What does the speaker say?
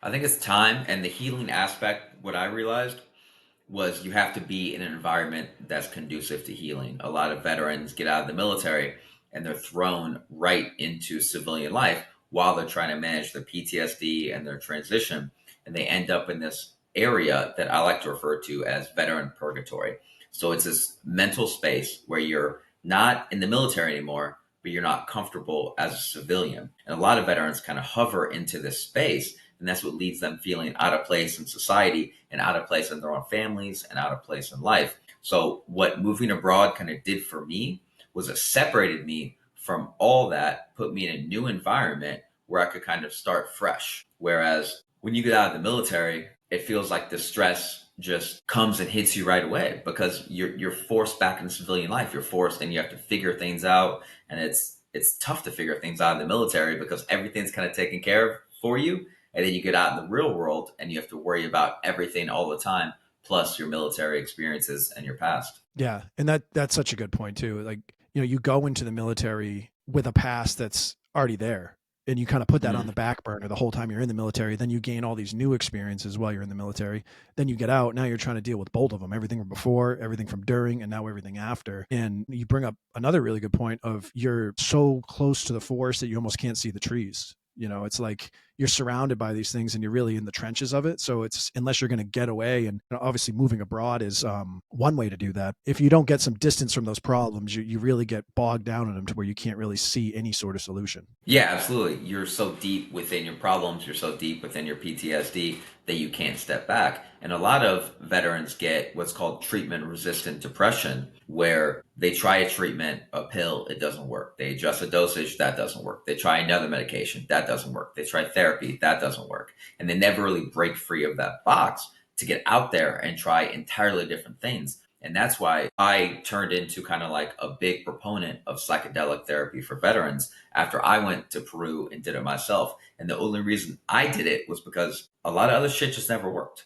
I think it's time and the healing aspect. What I realized was you have to be in an environment that's conducive to healing. A lot of veterans get out of the military and they're thrown right into civilian life while they're trying to manage their PTSD and their transition. And they end up in this area that I like to refer to as veteran purgatory. So it's this mental space where you're not in the military anymore, but you're not comfortable as a civilian. And a lot of veterans kind of hover into this space, and that's what leads them feeling out of place in society and out of place in their own families and out of place in life. So, what moving abroad kind of did for me was it separated me from all that, put me in a new environment where I could kind of start fresh. Whereas when you get out of the military, it feels like the stress just comes and hits you right away because you're forced back into civilian life. You're forced and you have to figure things out, and it's tough to figure things out in the military because everything's kind of taken care of for you, and then you get out in the real world and you have to worry about everything all the time, plus your military experiences and your past. Yeah, and that's such a good point too. Like, you go into the military with a past that's already there, and you kind of put that on Mhm. the back burner the whole time you're in the military. Then you gain all these new experiences while you're in the military. Then you get out. Now you're trying to deal with both of them: everything from before, everything from during, and now everything after. And you bring up another really good point of you're so close to the forest that you almost can't see the trees. It's like you're surrounded by these things and you're really in the trenches of it. So it's unless you're going to get away, and obviously moving abroad is one way to do that. If you don't get some distance from those problems, you really get bogged down in them to where you can't really see any sort of solution. Yeah, absolutely. You're so deep within your problems, you're so deep within your PTSD that you can't step back. And a lot of veterans get what's called treatment resistant depression, where they try a treatment, a pill, it doesn't work. They adjust the dosage, that doesn't work. They try another medication, that doesn't work. They try therapy, that doesn't work. And they never really break free of that box to get out there and try entirely different things. And that's why I turned into kind of like a big proponent of psychedelic therapy for veterans after I went to Peru and did it myself. And the only reason I did it was because a lot of other shit just never worked.